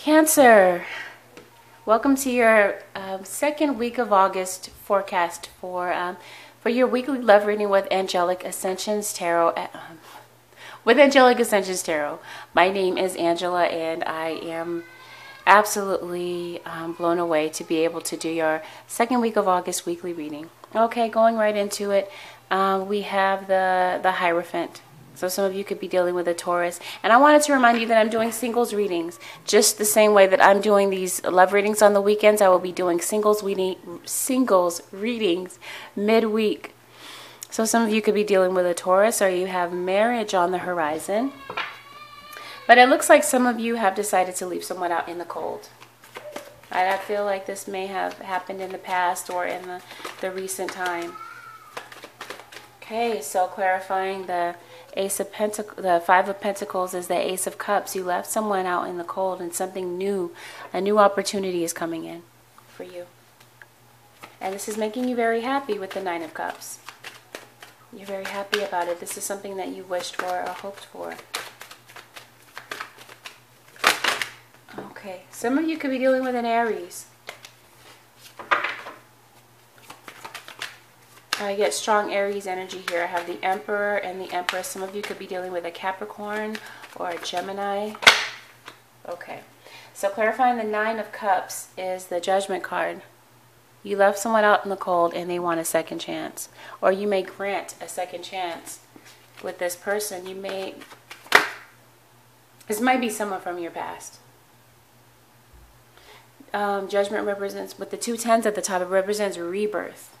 Cancer, welcome to your second week of August forecast for your weekly love reading with Angelic Ascensions Tarot. With Angelic Ascensions Tarot. My name is Angela, and I am absolutely blown away to be able to do your second week of August weekly reading. Okay, going right into it, we have the Hierophant. So some of you could be dealing with a Taurus. And I wanted to remind you that I'm doing singles readings. Just the same way that I'm doing these love readings on the weekends, I will be doing singles readings midweek. So some of you could be dealing with a Taurus, or you have marriage on the horizon. But it looks like some of you have decided to leave someone out in the cold. I feel like this may have happened in the past or in the recent time. Okay, so clarifying the Ace of Pentacles, the Five of Pentacles is the Ace of Cups. You left someone out in the cold, and something new, a new opportunity is coming in for you. And this is making you very happy with the Nine of Cups. You're very happy about it. This is something that you wished for or hoped for. Okay, some of you could be dealing with an Aries. I get strong Aries energy here. I have the Emperor and the Empress. Some of you could be dealing with a Capricorn or a Gemini. Okay. So clarifying the Nine of Cups is the Judgment card. You left someone out in the cold and they want a second chance. Or you may grant a second chance with this person. This might be someone from your past. Judgment represents, with the two tens at the top, it represents rebirth.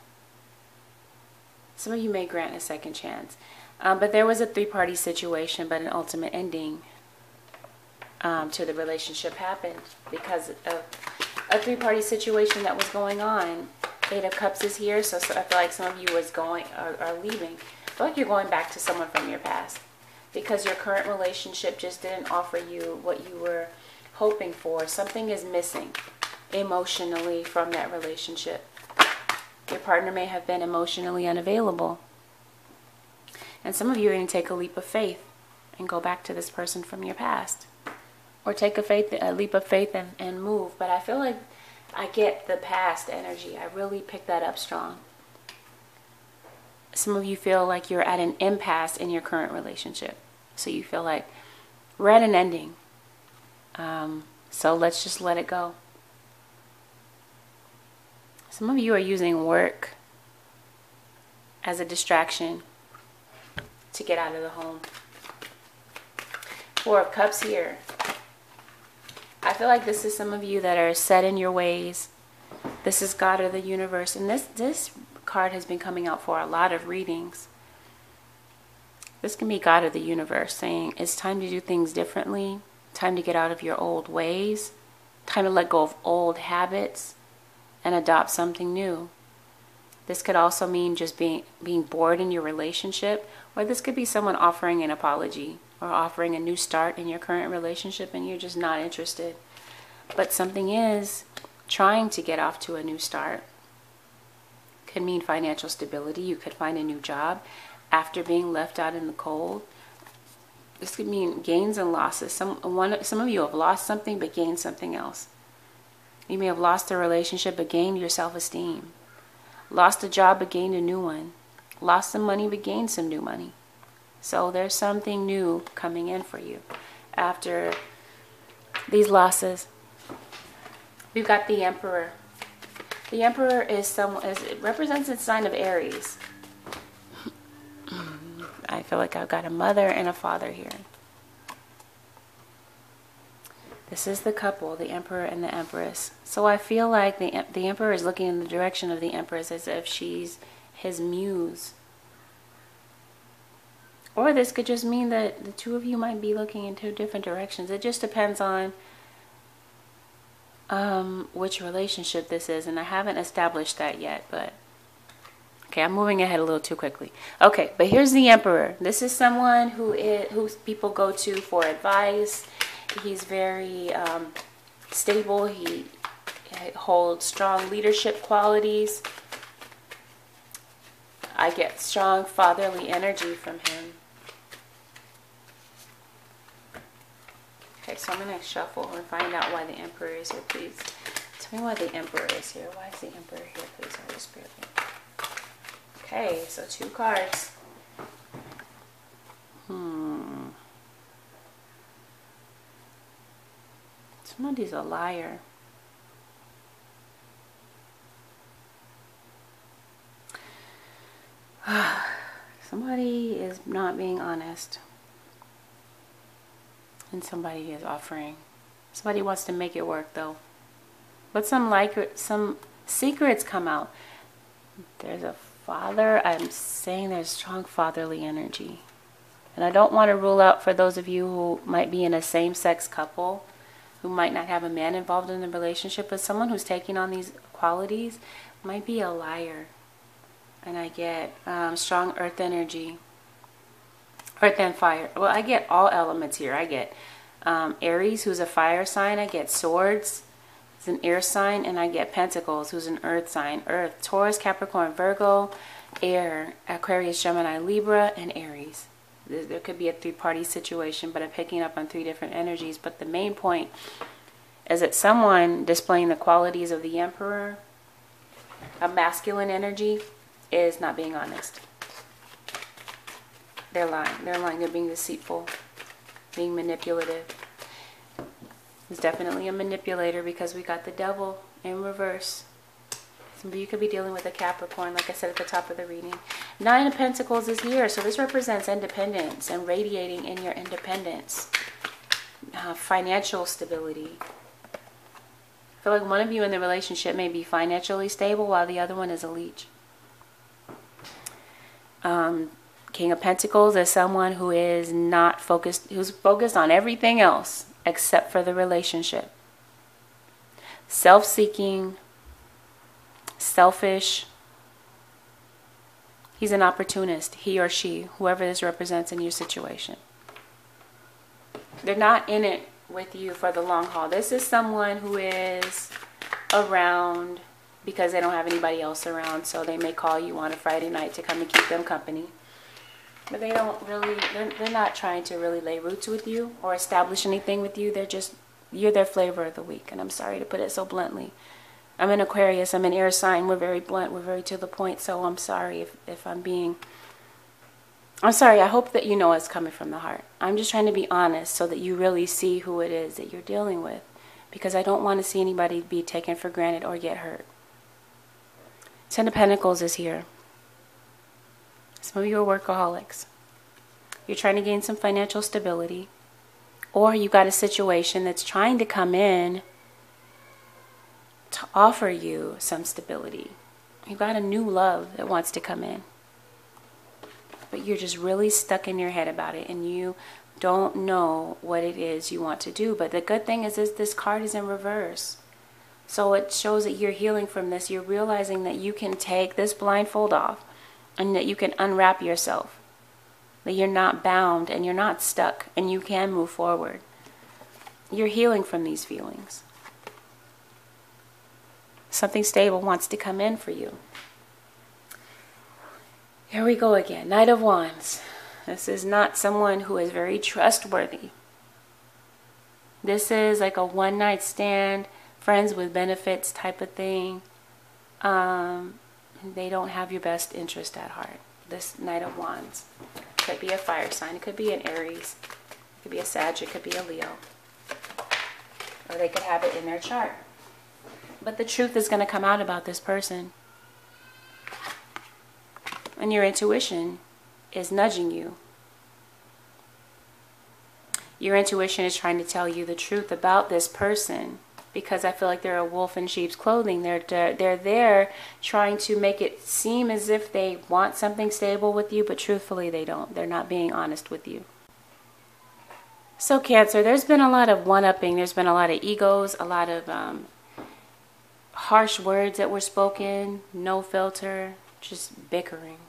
Some of you may grant a second chance. But there was a three-party situation, but an ultimate ending to the relationship happened because of a three-party situation that was going on. Eight of Cups is here, so I feel like some of you are leaving. I feel like you're going back to someone from your past because your current relationship just didn't offer you what you were hoping for. Something is missing emotionally from that relationship. Your partner may have been emotionally unavailable. And some of you are going to take a leap of faith and go back to this person from your past. Or take a leap of faith and move. But I feel like I get the past energy. I really pick that up strong. Some of you feel like you're at an impasse in your current relationship. So you feel like we're at an ending. So let's just let it go. Some of you are using work as a distraction to get out of the home. Four of Cups here. I feel like this is some of you that are set in your ways. This is God or the universe. And this card has been coming out for a lot of readings. This can be God or the universe saying it's time to do things differently. Time to get out of your old ways. Time to let go of old habits and adopt something new. This could also mean just being bored in your relationship, or this could be someone offering an apology or offering a new start in your current relationship and you're just not interested. But something is trying to get off to a new start. Could mean financial stability. You could find a new job after being left out in the cold. This could mean gains and losses. Some of you have lost something but gained something else. You may have lost a relationship but gained your self-esteem. Lost a job but gained a new one. Lost some money but gained some new money. So there's something new coming in for you after these losses. We've got the Emperor. The Emperor it represents the sign of Aries. I feel like I've got a mother and a father here. This is the couple, the Emperor and the Empress. So I feel like the Emperor is looking in the direction of the Empress as if she's his muse. Or this could just mean that the two of you might be looking in two different directions. It just depends on which relationship this is. And I haven't established that yet, but okay, I'm moving ahead a little too quickly. Okay, but here's the Emperor. This is someone who people go to for advice. He's very stable. He holds strong leadership qualities. I get strong fatherly energy from him. Okay, so So I'm going to shuffle and find out why the Emperor is here, please. Tell me why the Emperor is here. Why is the Emperor here, please, Holy Spirit? Okay, so 2 cards. Somebody's a liar. Somebody is not being honest. And somebody is offering. Somebody wants to make it work though. But some secrets come out. There's a father. I'm saying there's strong fatherly energy. And I don't want to rule out for those of you who might be in a same-sex couple, who might not have a man involved in the relationship, but someone who's taking on these qualities might be a liar. And I get strong earth energy. Earth and fire. Well, I get all elements here. I get Aries, who's a fire sign. I get swords, who's an air sign. And I get Pentacles, who's an earth sign. Earth, Taurus, Capricorn, Virgo, air, Aquarius, Gemini, Libra, and Aries. There could be a 3-party situation, but I'm picking up on 3 different energies. But the main point is that someone displaying the qualities of the Emperor, a masculine energy, is not being honest. They're lying. They're lying. They're being deceitful, being manipulative. It's definitely a manipulator because we got the Devil in reverse. Some of you could be dealing with a Capricorn, like I said at the top of the reading. 9 of Pentacles is here, so this represents independence and radiating in your independence. Financial stability. I feel like one of you in the relationship may be financially stable while the other one is a leech. King of Pentacles is someone who is not focused, who's focused on everything else except for the relationship. Self-seeking, selfish. He's an opportunist, he or she, whoever this represents in your situation. They're not in it with you for the long haul. This is someone who is around because they don't have anybody else around, so they may call you on a Friday night to come and keep them company. But they don't really, they're not trying to really lay roots with you or establish anything with you. They're just, you're their flavor of the week. And I'm sorry to put it so bluntly. I'm an Aquarius, I'm an air sign. We're very blunt, we're very to the point. So I'm sorry if I'm being, I'm sorry. I hope that you know it's coming from the heart. I'm just trying to be honest so that you really see who it is that you're dealing with. Because I don't want to see anybody be taken for granted or get hurt. 10 of Pentacles is here. Some of you are workaholics. You're trying to gain some financial stability. Or you got a situation that's trying to come in to offer you some stability. You've got a new love that wants to come in. But you're just really stuck in your head about it. And you don't know what it is you want to do. But the good thing is this card is in reverse. So it shows that you're healing from this. You're realizing that you can take this blindfold off. And that you can unwrap yourself. That you're not bound and you're not stuck. And you can move forward. You're healing from these feelings. Something stable wants to come in for you. Here we go again. Knight of Wands. This is not someone who is very trustworthy. This is like a one-night stand, friends with benefits type of thing. They don't have your best interest at heart. This Knight of Wands. Could be a fire sign. It could be an Aries. It could be a Sag. It could be a Leo. Or they could have it in their chart. But the truth is going to come out about this person. And your intuition is nudging you. Your intuition is trying to tell you the truth about this person. Because I feel like they're a wolf in sheep's clothing. They're there trying to make it seem as if they want something stable with you, but truthfully they don't. They're not being honest with you. So Cancer, there's been a lot of one-upping. There's been a lot of egos, a lot of harsh words that were spoken, no filter, just bickering.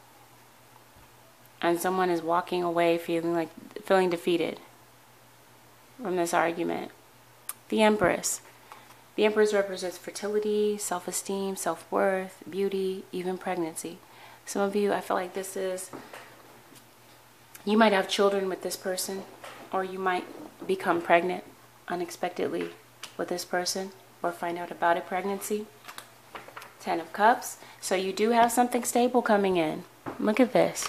And someone is walking away feeling defeated from this argument. The Empress. The Empress represents fertility, self-esteem, self-worth, beauty, even pregnancy. Some of you, I feel like this is, you might have children with this person, or you might become pregnant. unexpectedly with this person or find out about a pregnancy. 10 of Cups. So you do have something stable coming in. Look at this.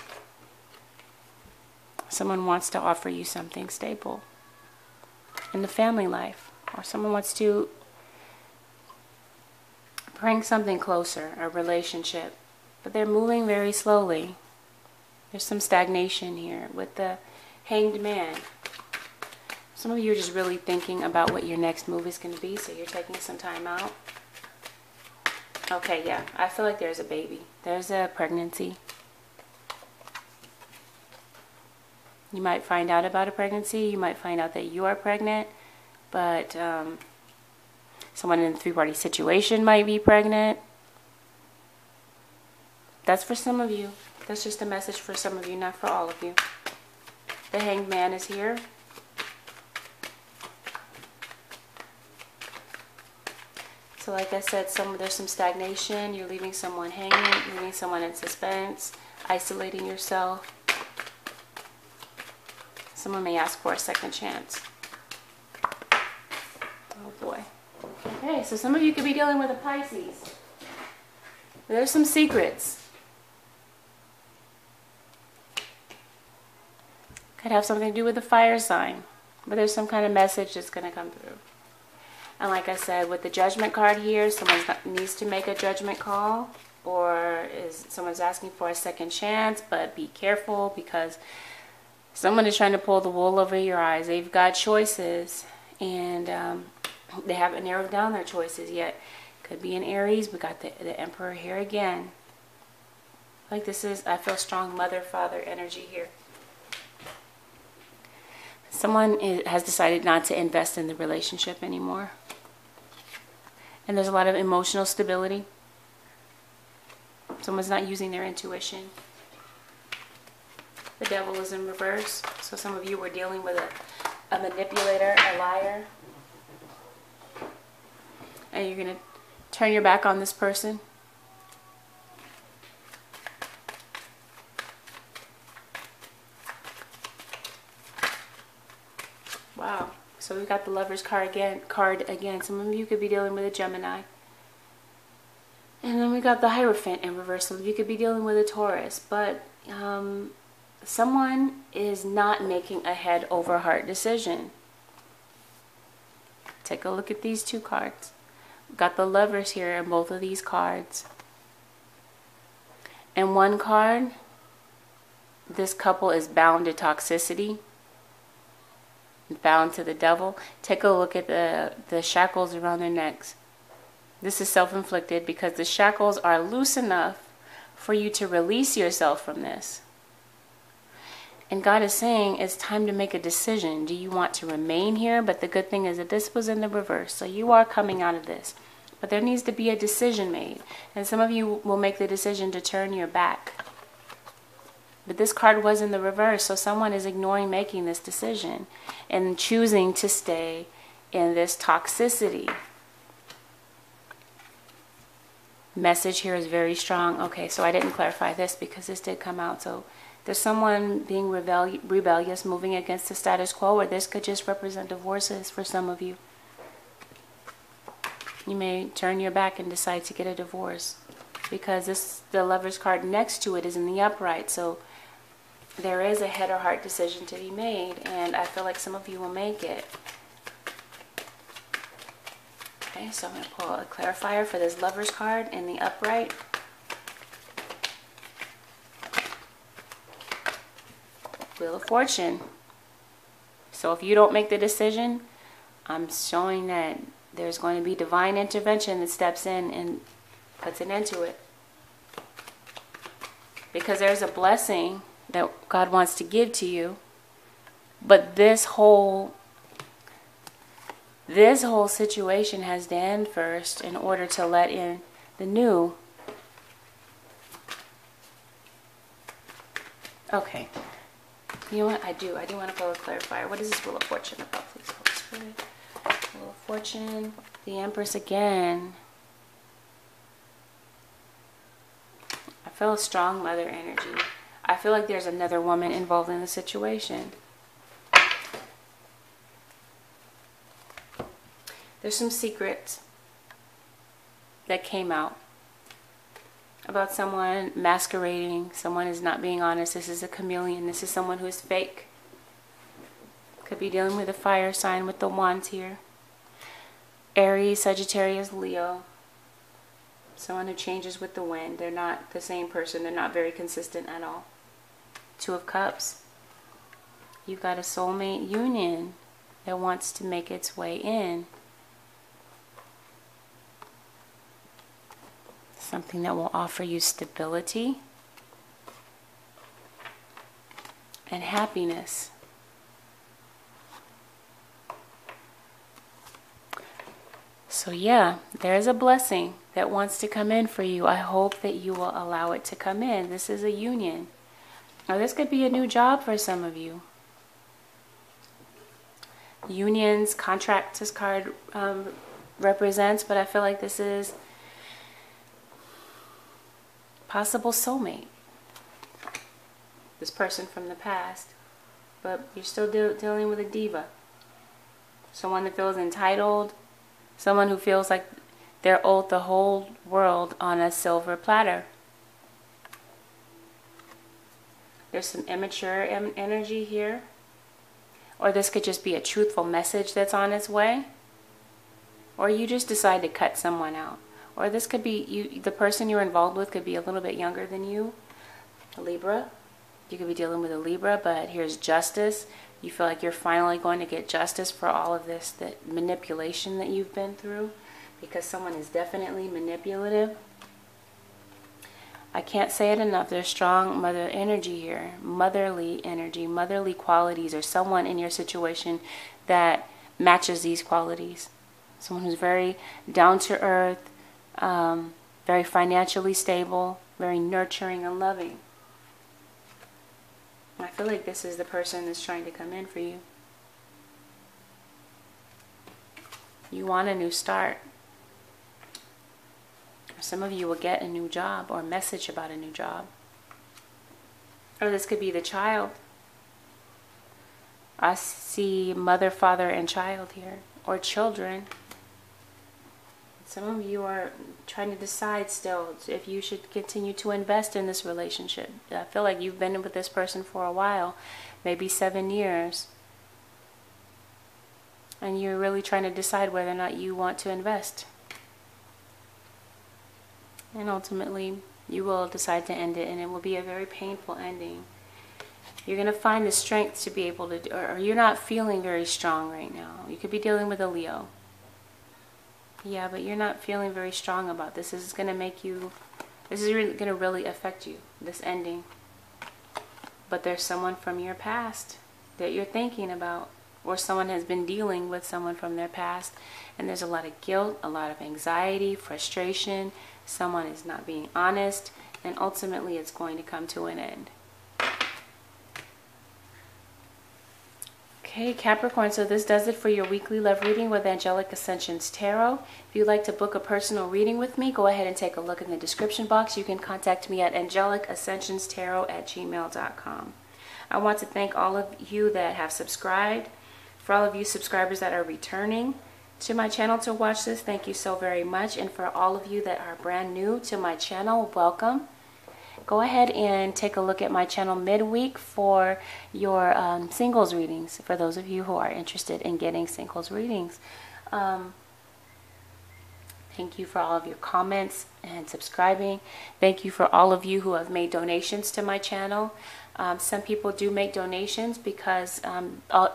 Someone wants to offer you something stable in the family life, or someone wants to bring something closer, a relationship, but they're moving very slowly. There's some stagnation here with the Hanged Man. Some of you are just really thinking about what your next move is going to be, so you're taking some time out. Okay, yeah, I feel like there's a baby. There's a pregnancy. You might find out about a pregnancy. You might find out that you are pregnant, but someone in a three-party situation might be pregnant. That's for some of you. That's just a message for some of you, not for all of you. The Hanged Man is here. So like I said, there's some stagnation. You're leaving someone hanging, leaving someone in suspense, isolating yourself. Someone may ask for a second chance. Oh boy. Okay, so some of you could be dealing with a Pisces. There's some secrets. Could have something to do with the fire sign. But there's some kind of message that's going to come through. And like I said, with the Judgment card here, someone needs to make a judgment call, or someone's asking for a second chance, but be careful because someone is trying to pull the wool over your eyes. They've got choices, and they haven't narrowed down their choices yet. Could be an Aries. We got the Emperor here again. Like this is, I feel strong mother-father energy here. Someone has decided not to invest in the relationship anymore. And there's a lot of emotional stability. Someone's not using their intuition. The Devil is in reverse. So some of you were dealing with a manipulator, a liar. And you're going to turn your back on this person. Wow. So we've got the Lover's card again. Some of you could be dealing with a Gemini. And then we got the Hierophant in reverse. Some of you could be dealing with a Taurus. But someone is not making a head over heart decision. Take a look at these two cards. We've got the Lovers here in both of these cards. And one card, this couple is bound to toxicity. Bound to the devil. Take a look at the shackles around their necks. This is self-inflicted because the shackles are loose enough for you to release yourself from this. And God is saying it's time to make a decision. Do you want to remain here? But the good thing is that this was in the reverse. So you are coming out of this. But there needs to be a decision made. And some of you will make the decision to turn your back. But this card was in the reverse, so someone is ignoring making this decision and choosing to stay in this toxicity. Message here is very strong. Okay, so I didn't clarify this because this did come out. So there's someone being rebellious, moving against the status quo, or this could just represent divorces for some of you. You may turn your back and decide to get a divorce because the Lover's card next to it is in the upright. So there is a head or heart decision to be made, and I feel like some of you will make it. Okay, so I'm going to pull a clarifier for this Lover's card in the upright. Wheel of Fortune. So if you don't make the decision, I'm showing that there's going to be divine intervention that steps in and puts an end to it. Because there's a blessing that God wants to give to you, but this whole situation has to end first in order to let in the new. Okay, you know what I do want to pull a clarifier. What is this Wheel of Fortune about, please, Holy Spirit? Wheel of Fortune, the Empress again. I feel a strong mother energy. I feel like there's another woman involved in the situation. There's some secrets that came out about someone masquerading. Someone is not being honest. This is a chameleon. This is someone who is fake. Could be dealing with a fire sign with the wands here. Aries, Sagittarius, Leo. Someone who changes with the wind. They're not the same person. They're not very consistent at all. Two of Cups. You've got a soulmate union that wants to make its way in. Something that will offer you stability and happiness. So yeah, there's a blessing that wants to come in for you. I hope that you will allow it to come in. This is a union. Now this could be a new job for some of you. Unions, contracts this card represents, but I feel like this is possible soulmate. This person from the past, but you're still dealing with a diva. Someone that feels entitled, someone who feels like they're owed the whole world on a silver platter. There's some immature energy here. Or this could just be a truthful message that's on its way. Or you just decide to cut someone out. Or this could be, the person you're involved with could be a little bit younger than you. A Libra. You could be dealing with a Libra, but here's justice. You feel like you're finally going to get justice for all of this, that manipulation that you've been through. Because someone is definitely manipulative. I can't say it enough. There's strong mother energy here. Motherly energy, motherly qualities, or someone in your situation that matches these qualities. Someone who's very down to earth, very financially stable, very nurturing and loving. I feel like this is the person that's trying to come in for you. You want a new start. Some of you will get a new job or a message about a new job. Or this could be the child. I see mother, father, and child here. Or children. Some of you are trying to decide still if you should continue to invest in this relationship. I feel like you've been with this person for a while. Maybe 7 years. And you're really trying to decide whether or not you want to invest. And ultimately, you will decide to end it, and it will be a very painful ending. You're going to find the strength to be able to, or you're not feeling very strong right now. You could be dealing with a Leo. Yeah, but you're not feeling very strong about this. This is going to make you, this is going to really affect you, this ending. But there's someone from your past that you're thinking about, or someone has been dealing with someone from their past, and there's a lot of guilt, a lot of anxiety, frustration. Someone is not being honest, and ultimately it's going to come to an end. Okay, Capricorn, so this does it for your weekly love reading with Angelic Ascensions Tarot. If you'd like to book a personal reading with me, go ahead and take a look in the description box. You can contact me at angelicascensionstarot@gmail.com. I want to thank all of you that have subscribed. For all of you subscribers that are returning to my channel to watch this, thank you so very much. And for all of you that are brand new to my channel, welcome. Go ahead and take a look at my channel midweek for your singles readings, for those of you who are interested in getting singles readings. Thank you for all of your comments and subscribing. Thank you for all of you who have made donations to my channel. Some people do make donations because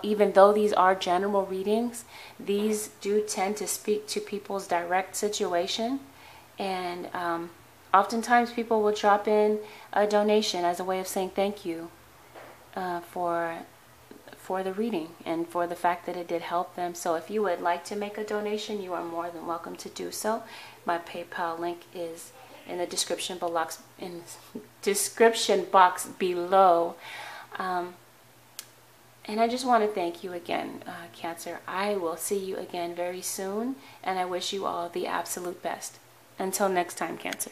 even though these are general readings, these do tend to speak to people's direct situation. And oftentimes people will drop in a donation as a way of saying thank you for the reading and for the fact that it did help them. So if you would like to make a donation, you are more than welcome to do so. My PayPal link is in the description box below. And I just want to thank you again, Cancer. I will see you again very soon, and I wish you all the absolute best. Until next time, Cancer.